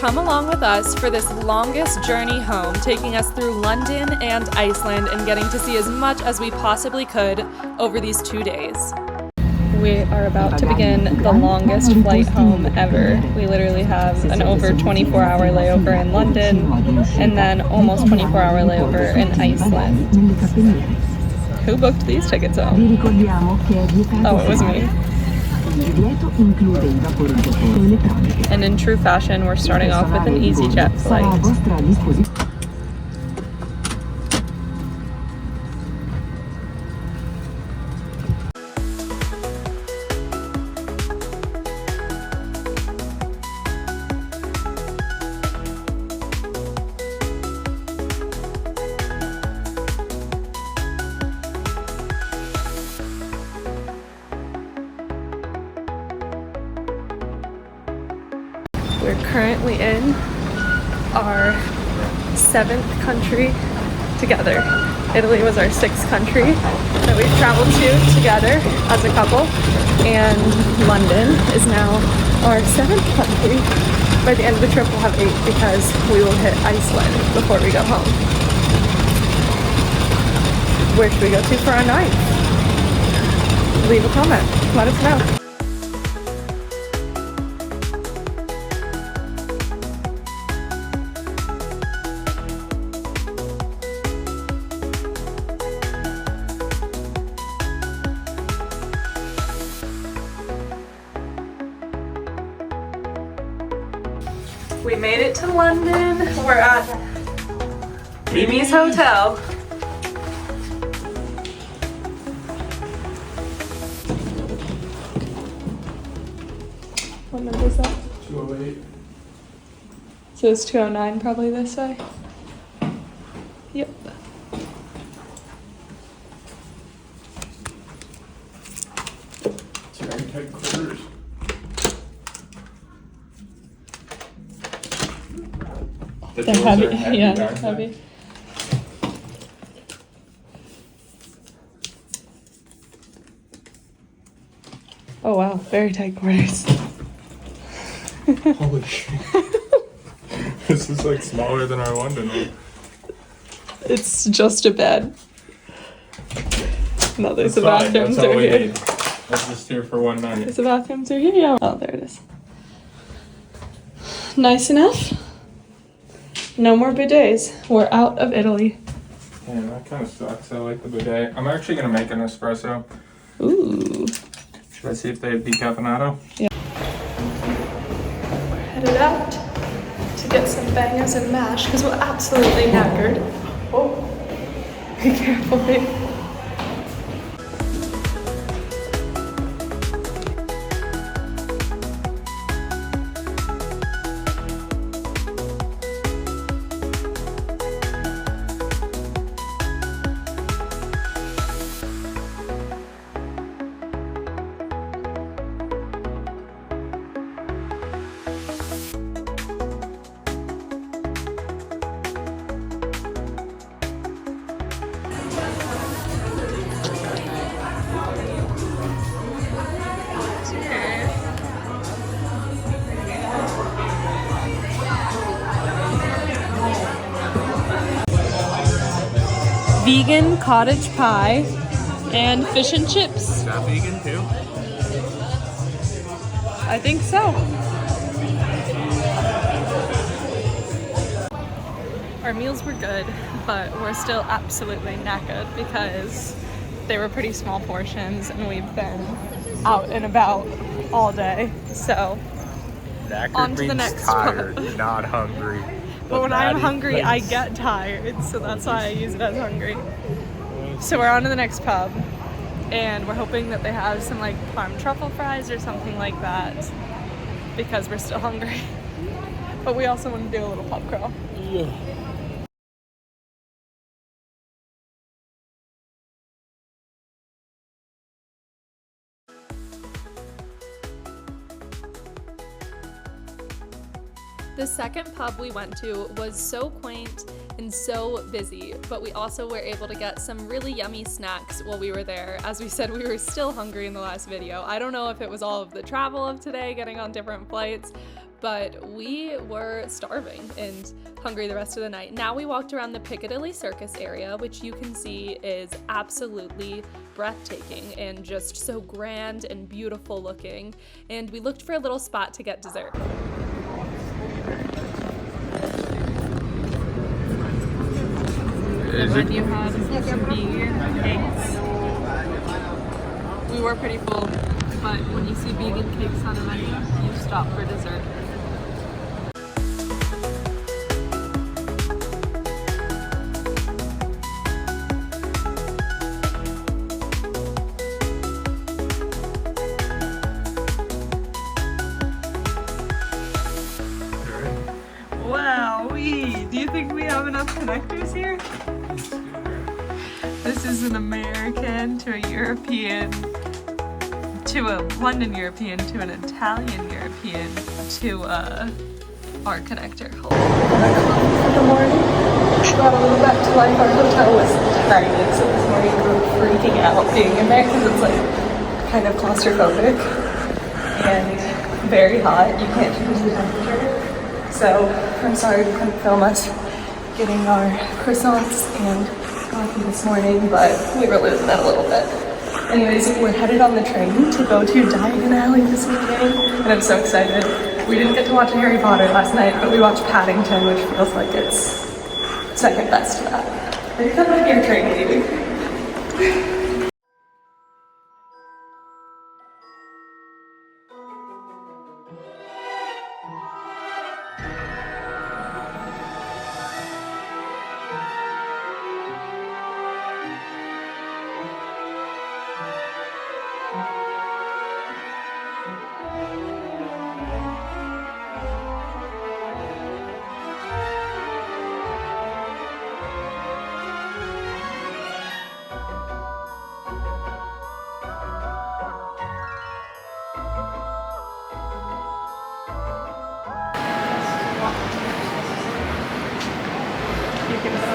come along with us for this longest journey home, taking us through London and Iceland and getting to see as much as we possibly could over these 2 days. We are about to begin the longest flight home ever. We literally have an over 24-hour layover in London and then almost 24-hour layover in Iceland. Who booked these tickets home? Oh, it was me. And in true fashion, we're starting off with an EasyJet flight. We're currently in our 7th country together. Italy was our 6th country that we've traveled to together as a couple, and London is now our 7th country. By the end of the trip we'll have 8 because we will hit Iceland before we go home. Where should we go to for our 9th? Leave a comment, let us know. We made it to London. We're at Mimi's hotel. What number is that? 208. So it's 209 probably this way? Yep. It's very tight quarters. They're heavy, yeah, they're heavy. Oh wow, very tight quarters. Holy shit. This is like smaller than our London one. It's just a bed. No, there's a bathroom through here. That's just here for one night. There's a bathroom through here, yeah. Oh, there it is. Nice enough. No more bidets. We're out of Italy. Yeah, that kind of sucks. I like the bidet. I'm actually going to make an espresso. Ooh. Should I see if they have decaffeinato? Yeah. We're headed out to get some bangers and mash because we're absolutely knackered. Oh, be careful, babe. Vegan cottage pie and fish and chips. Is that vegan too? I think so. Our meals were good, but we're still absolutely knackered because they were pretty small portions and we've been out and about all day. So Knackered on to the means next tired, spot. not hungry. But when I'm hungry, I get tired, so that's why I use it as hungry. So we're on to the next pub, and we're hoping that they have some like farm truffle fries or something like that, because we're still hungry. But we also want to do a little pub crawl. Yeah. The second pub we went to was so quaint and so busy, but we also were able to get some really yummy snacks while we were there. As we said, we were still hungry in the last video. I don't know if it was all of the travel of today, getting on different flights, but we were starving and hungry the rest of the night. Now we walked around the Picadilly Circus area, which you can see is absolutely breathtaking and just so grand and beautiful looking. And we looked for a little spot to get dessert. Is And it? you had vegan cakes. We were pretty full, but when you see vegan cakes on a menu, you stop for dessert. Wowee! Do you think we have enough connectors here? This is an American to a European to a London European to an Italian European to our connector. In the morning, brought a little back to life. Our hotel was tiny, so this morning we were freaking out being in there because it's like kind of claustrophobic and very hot. You can't change the temperature. So I'm sorry we couldn't film us getting our croissants and coffee this morning, but we were losing it a little bit. Anyways, we're headed on the train to go to Diagon Alley this evening, and I'm so excited. We didn't get to watch Harry Potter last night, but we watched Paddington, which feels like it's second best to that. I think that might be our train leaving.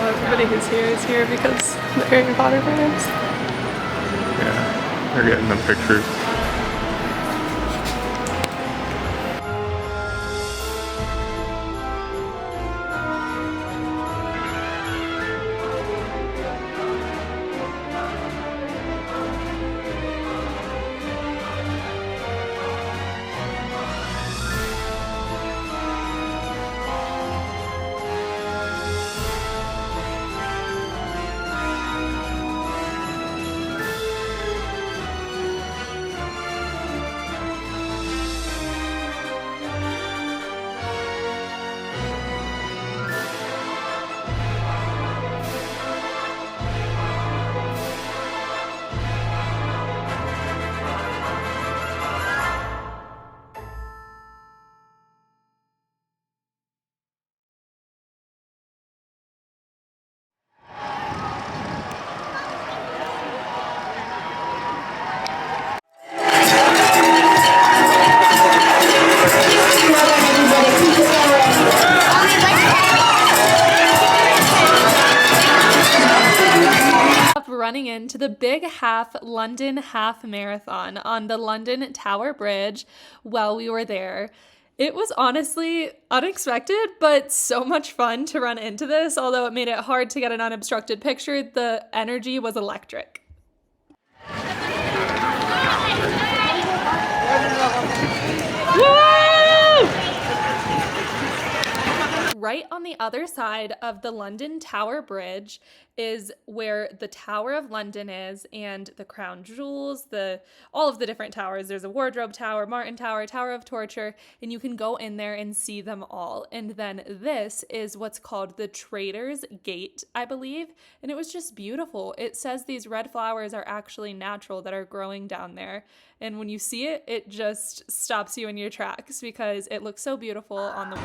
Everybody who's here is here because the Harry Potter fans. Yeah, they're getting the pictures. Running into the big London half marathon on the London Tower Bridge while we were there. It was honestly unexpected, but so much fun to run into this. Although it made it hard to get an unobstructed picture, the energy was electric. Right on the other side of the London Tower Bridge is where the Tower of London is, and the Crown Jewels, all of the different towers. There's a Wardrobe Tower, Martin Tower, Tower of Torture, and you can go in there and see them all. And then this is what's called the Traitors Gate, I believe, and it was just beautiful. It says these red flowers are actually natural that are growing down there, and when you see it, it just stops you in your tracks because it looks so beautiful on the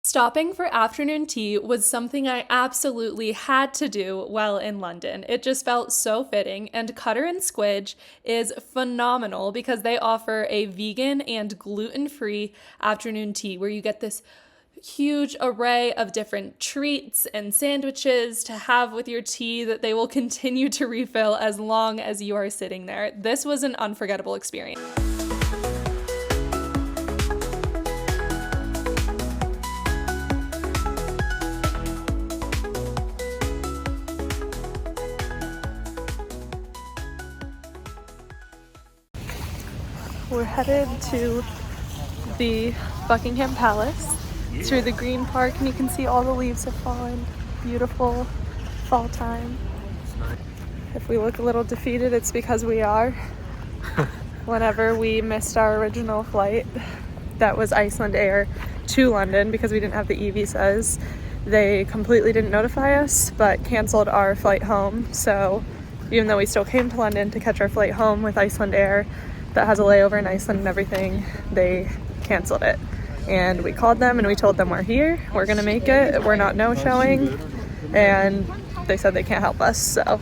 Stopping for afternoon tea was something I absolutely had to do while in London. It just felt so fitting, and Cutter and Squidge is phenomenal because they offer a vegan and gluten-free afternoon tea where you get this huge array of different treats and sandwiches to have with your tea that they will continue to refill as long as you are sitting there. This was an unforgettable experience. We're headed to the Buckingham Palace through the Green Park, and you can see all the leaves have fallen. Beautiful fall time. If we look a little defeated, it's because we are. Whenever we missed our original flight, that was Iceland Air to London, because we didn't have the e-visas, they completely didn't notify us, but canceled our flight home. So even though we still came to London to catch our flight home with Iceland Air, that has a layover in Iceland and everything, they canceled it. And we called them and we told them we're here, we're gonna make it, we're not no-showing, and they said they can't help us, so.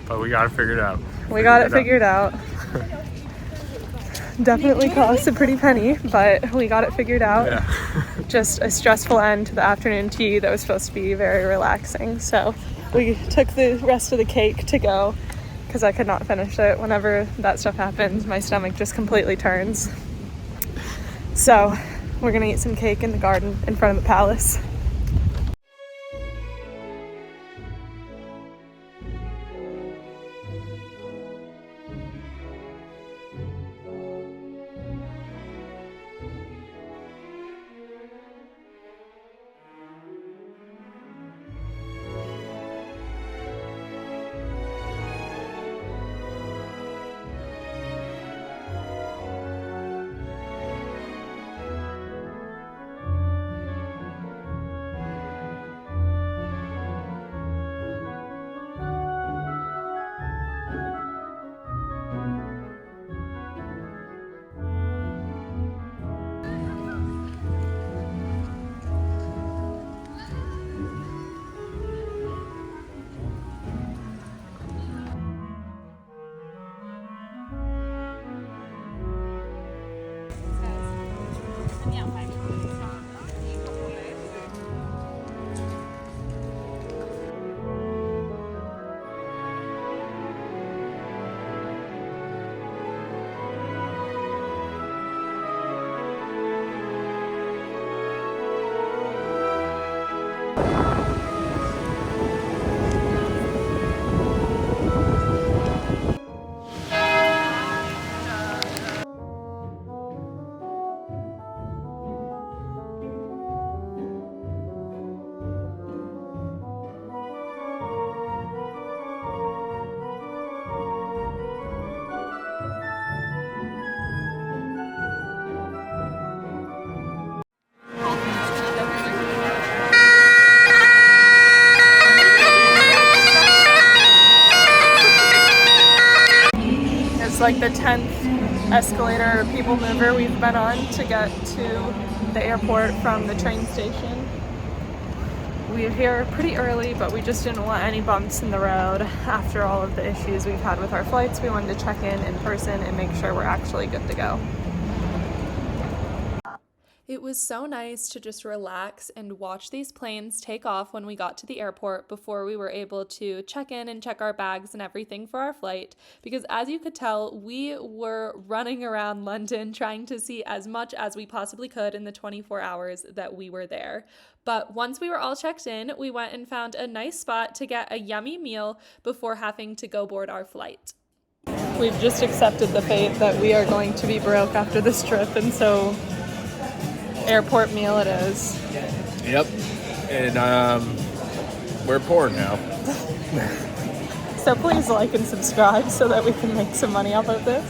But we got it figured out. We got it figured out. Definitely cost a pretty penny, but we got it figured out. Yeah. Just a stressful end to the afternoon tea that was supposed to be very relaxing, so we took the rest of the cake to go, because I could not finish it. Whenever that stuff happens, my stomach just completely turns. So we're gonna eat some cake in the garden in front of the palace. It's like the 10th escalator or people mover we've been on to get to the airport from the train station. We're here pretty early, but we just didn't want any bumps in the road. After all of the issues we've had with our flights, we wanted to check in person and make sure we're actually good to go. It was so nice to just relax and watch these planes take off when we got to the airport before we were able to check in and check our bags and everything for our flight, because as you could tell, we were running around London trying to see as much as we possibly could in the 24 hours that we were there. But once we were all checked in, we went and found a nice spot to get a yummy meal before having to go board our flight. We've just accepted the fate that we are going to be broke after this trip, and so airport meal it is. Yep. And we're poor now. So please like and subscribe so that we can make some money off of this.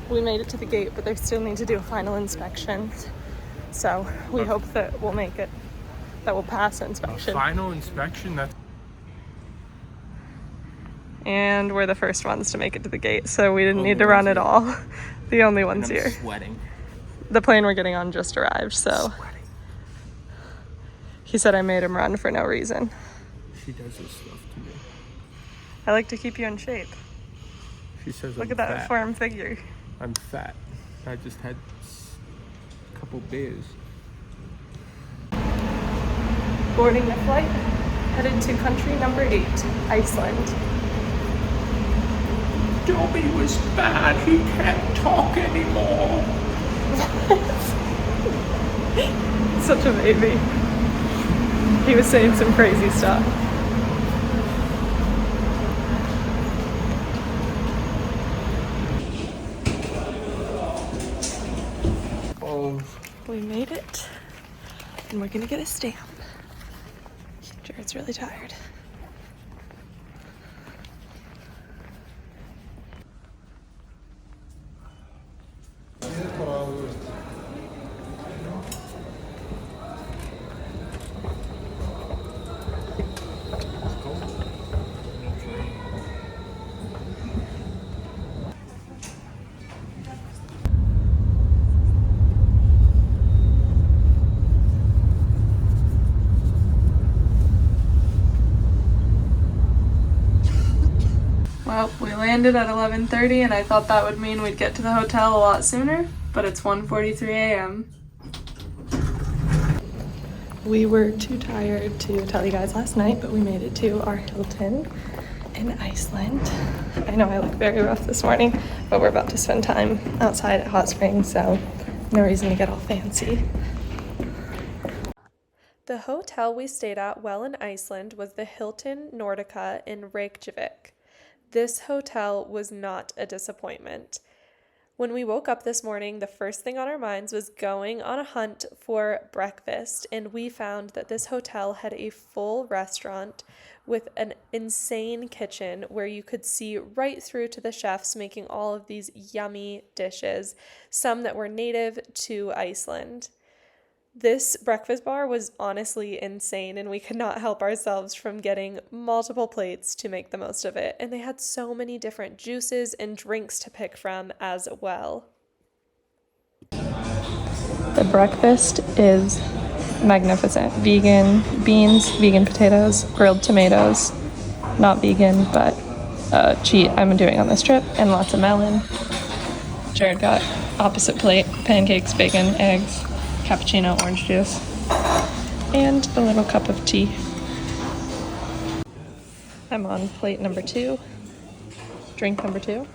We made it to the gate, but they still need to do a final inspection. So we hope that we'll make it, that we'll pass the inspection. A final inspection? That's... And we're the first ones to make it to the gate, so we didn't need to run at all. The only ones here. Sweating. The plane we're getting on just arrived, so he said I made him run for no reason. She does this stuff to me. I like to keep you in shape. She says Look I'm at that fat. form figure. I'm fat. I just had a couple beers. Boarding the flight, headed to country number 8, Iceland. Dobby was bad. He can't talk anymore. Such a baby. He was saying some crazy stuff. Oh. We made it, and we're gonna get a stamp. Jared's really tired. Well, we landed at 11:30 and I thought that would mean we'd get to the hotel a lot sooner, but it's 1:43 a.m. We were too tired to tell you guys last night, but we made it to our Hilton in Iceland. I know I look very rough this morning, but we're about to spend time outside at Hot Springs, so no reason to get all fancy. The hotel we stayed at while in Iceland was the Hilton Nordica in Reykjavik. This hotel was not a disappointment. When we woke up this morning, the first thing on our minds was going on a hunt for breakfast, and we found that this hotel had a full restaurant with an insane kitchen where you could see right through to the chefs making all of these yummy dishes, some that were native to Iceland. This breakfast bar was honestly insane, and we could not help ourselves from getting multiple plates to make the most of it. And they had so many different juices and drinks to pick from as well. The breakfast is magnificent. Vegan beans, vegan potatoes, grilled tomatoes. Not vegan, but cheat I'm doing on this trip, and lots of melon. Jared got opposite plate, pancakes, bacon, eggs, cappuccino, orange juice, and a little cup of tea. I'm on plate number 2, drink number 2.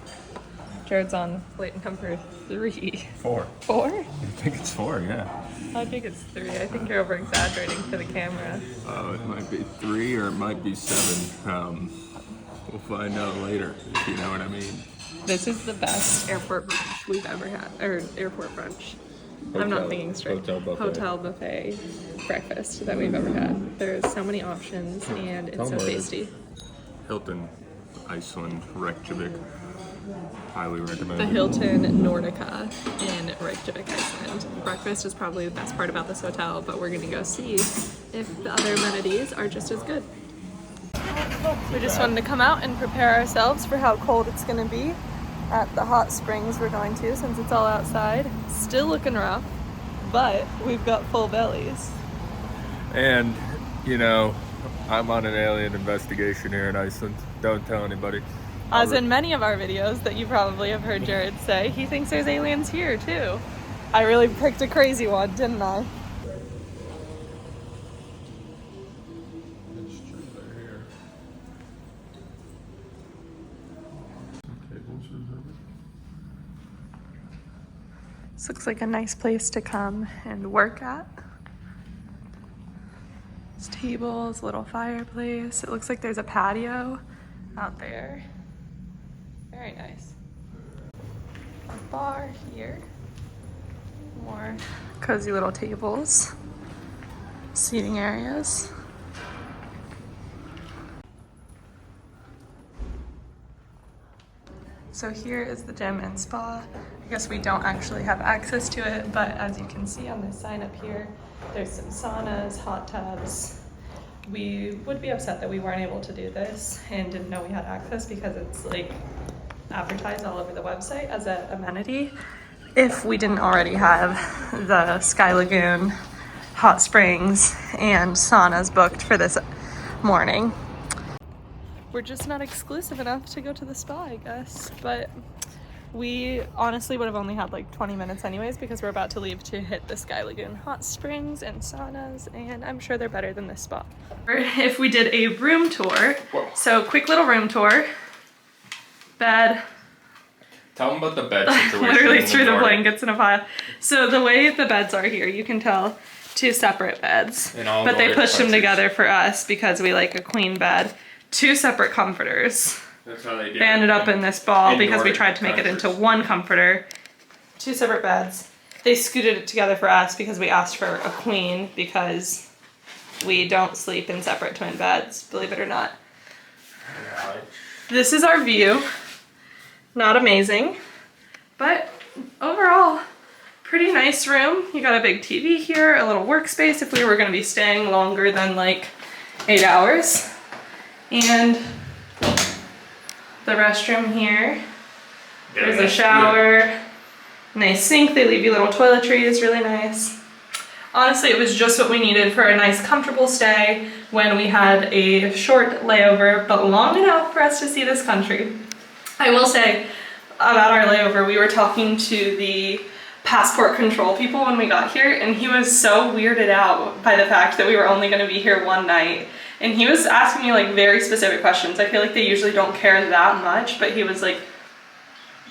Jared's on plate number 3. 4. 4? I think it's 4, yeah. I think it's 3. I think you're over exaggerating for the camera. Oh, it might be 3 or it might be 7. We'll find out later, if you know what I mean. This is the best airport brunch we've ever had, or airport brunch. I'm not thinking straight. Hotel buffet breakfast that we've ever had. There's so many options and it's so tasty. Hilton, Iceland, Reykjavik. Highly recommend. The Hilton Nordica in Reykjavik, Iceland. Breakfast is probably the best part about this hotel, but we're gonna go see if the other amenities are just as good. We just wanted to come out and prepare ourselves for how cold it's gonna be at the hot springs we're going to, since it's all outside. Still looking rough, but we've got full bellies. And, you know, I'm on an alien investigation here in Iceland. Don't tell anybody. As in many of our videos that you probably have heard Jared say, he thinks there's aliens here too. I really picked a crazy one, didn't I? This looks like a nice place to come and work at. There's tables, little fireplace. It looks like there's a patio out there. Very nice. A bar here. More cozy little tables. Seating areas. So here is the gym and spa. I guess we don't actually have access to it, but as you can see on this sign up here, there's some saunas, hot tubs, we would be upset that we weren't able to do this and didn't know we had access because it's like advertised all over the website as an amenity. If we didn't already have the Sky Lagoon, hot springs, and saunas booked for this morning. We're just not exclusive enough to go to the spa, I guess, but we honestly would have only had like 20 minutes anyways because we're about to leave to hit the Sky Lagoon hot springs and saunas, and I'm sure they're better than this spa. If we did a room tour, so quick little room tour, bed. Tell them about the bed situation. Literally threw the blankets in a pile. So the way the beds are here, you can tell 2 separate beds, but they pushed them together for us because we like a queen bed. 2 separate comforters. That's how they did. They ended up in this ball because we tried to make it into 1 comforter. 2 separate beds. They scooted it together for us because we asked for a queen because we don't sleep in separate twin beds, believe it or not. This is our view. Not amazing, but overall, pretty nice room. You got a big TV here, a little workspace if we were gonna be staying longer than like 8 hours. And the restroom here. There's a shower, nice sink. They leave you little toiletries, really nice. Honestly, it was just what we needed for a nice, comfortable stay when we had a short layover, but long enough for us to see this country. I will say about our layover, we were talking to the passport control people when we got here, and he was so weirded out by the fact that we were only gonna be here 1 night. And he was asking me like very specific questions. I feel like they usually don't care that much, but he was like,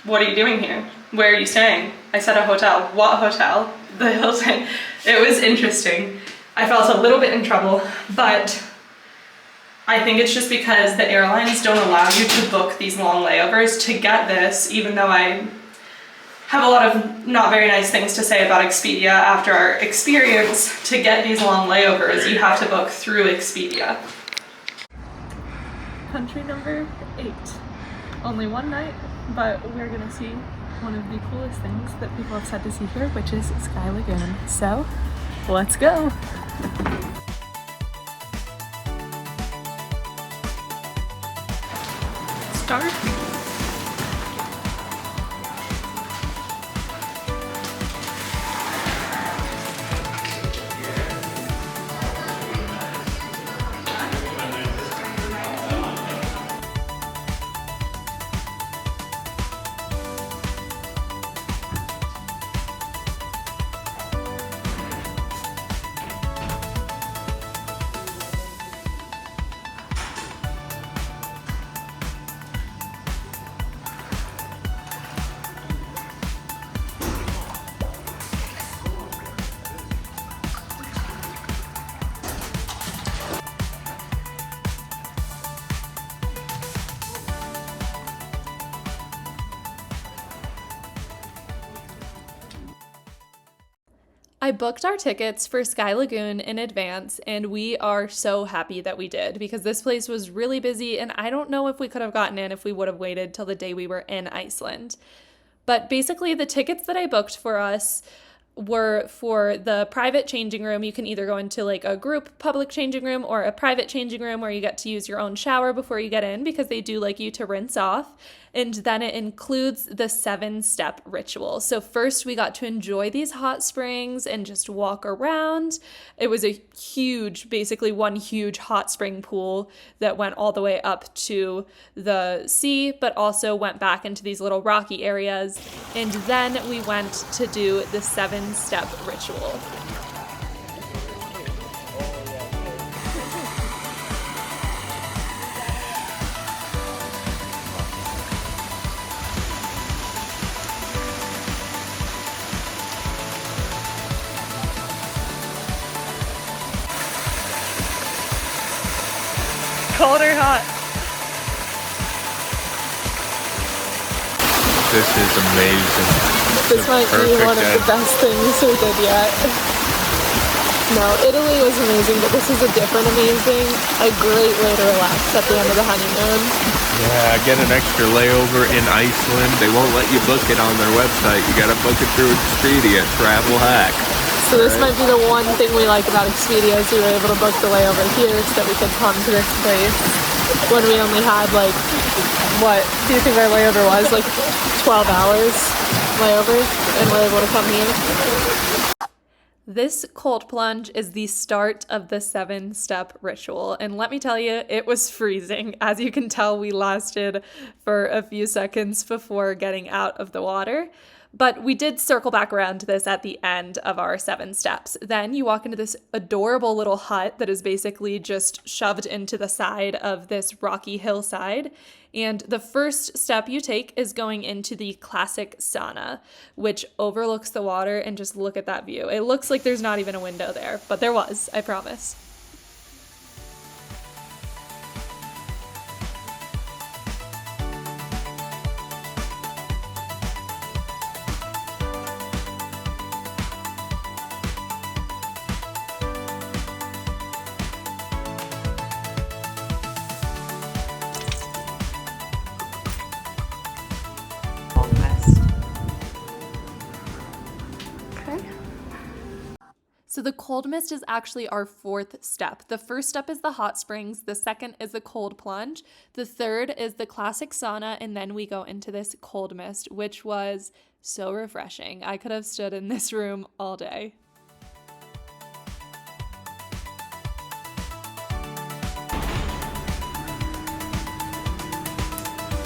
what are you doing here? Where are you staying? I said a hotel. What hotel? The Hilton. It was interesting. I felt a little bit in trouble, but I think it's just because the airlines don't allow you to book these long layovers. To get this, even though I have a lot of not very nice things to say about Expedia after our experience, to get these long layovers, you have to book through Expedia. Country number 8. Only 1 night, but we're gonna see one of the coolest things that people have said to see here, which is Sky Lagoon. So, let's go. Start. I booked our tickets for Sky Lagoon in advance, and we are so happy that we did because this place was really busy, and I don't know if we could have gotten in if we would have waited till the day we were in Iceland. But basically, the tickets that I booked for us were for the private changing room. You can either go into like a group public changing room or a private changing room where you get to use your own shower before you get in because they do like you to rinse off. And then it includes the 7-step ritual. So first we got to enjoy these hot springs and just walk around. It was a huge, basically one huge hot spring pool that went all the way up to the sea, but also went back into these little rocky areas. And then we went to do the 7-step ritual. Cold or hot? This is amazing. This might be one of the best things we did yet. No, Italy was amazing, but this is a different amazing. A great way to relax at the end of the honeymoon. Yeah, get an extra layover in Iceland. They won't let you book it on their website. You gotta book it through Expedia, travel hack. So this might be the one thing we like about Expedia is we were able to book the layover here so that we could come to this place when we only had like, what do you think our layover was? Like 12 hours layover, and we're able to come here. This cold plunge is the start of the 7-step ritual, and let me tell you, it was freezing. As you can tell, we lasted for a few seconds before getting out of the water. But we did circle back around to this at the end of our 7 steps. Then you walk into this adorable little hut that is basically just shoved into the side of this rocky hillside. And the first step you take is going into the classic sauna, which overlooks the water, and just look at that view. It looks like there's not even a window there, but there was, I promise. So the cold mist is actually our 4th step. The first step is the hot springs, the second is the cold plunge, the third is the classic sauna, and then we go into this cold mist, which was so refreshing. I could have stood in this room all day.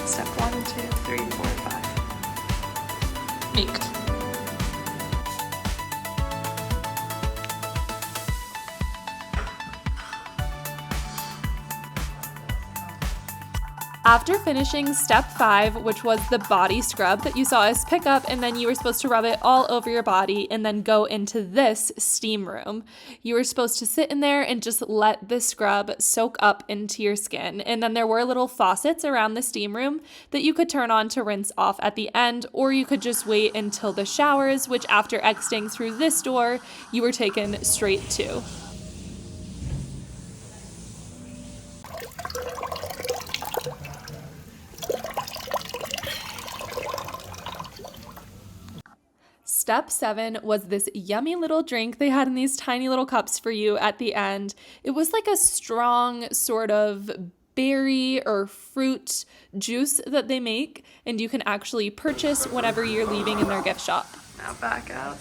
Step 1, 2, 3, 4, 5. Meeked. After finishing step 5, which was the body scrub that you saw us pick up, and then you were supposed to rub it all over your body and then go into this steam room. You were supposed to sit in there and just let the scrub soak up into your skin. And then there were little faucets around the steam room that you could turn on to rinse off at the end, or you could just wait until the showers, which after exiting through this door, you were taken straight to. Step 7 was this yummy little drink they had in these tiny little cups for you at the end. It was like a strong sort of berry or fruit juice that they make, and you can actually purchase whenever you're leaving in their gift shop. Now back out.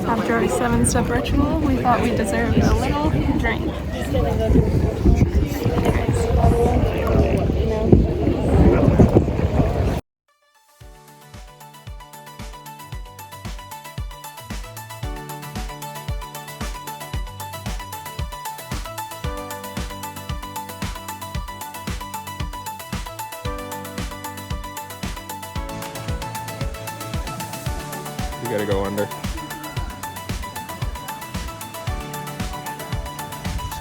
After our 7-step ritual, we thought we deserved a little drink. You gotta go under.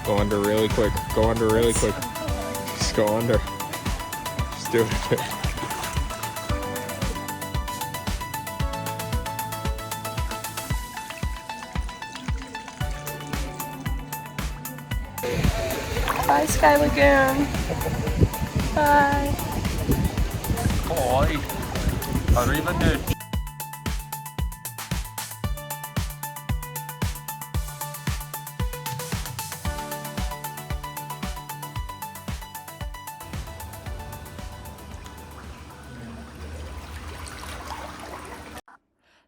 Go under really quick. Go under really quick. Just go under. Just do it. Bye, Sky Lagoon. Bye. Oj, arrivederci.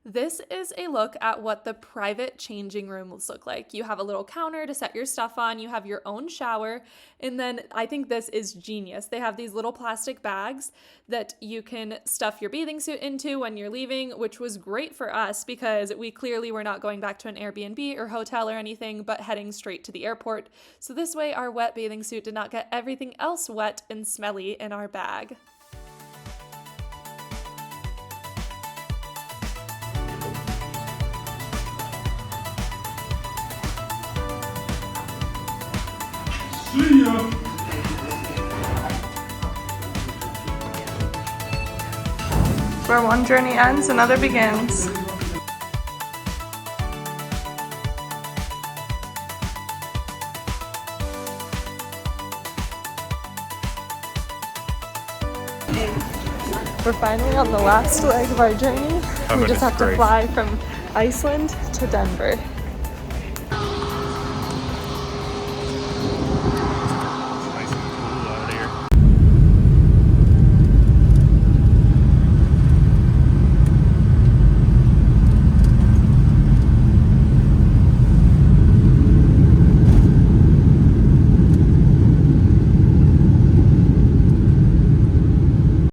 This is a look at what the private changing rooms look like. You have a little counter to set your stuff on, you have your own shower, and then I think this is genius. They have these little plastic bags that you can stuff your bathing suit into when you're leaving, which was great for us because we clearly were not going back to an Airbnb or hotel or anything, but heading straight to the airport. So this way our wet bathing suit did not get everything else wet and smelly in our bag. See ya! Where one journey ends, another begins. We're finally on the last leg of our journey. We just have to fly from Iceland to Denver.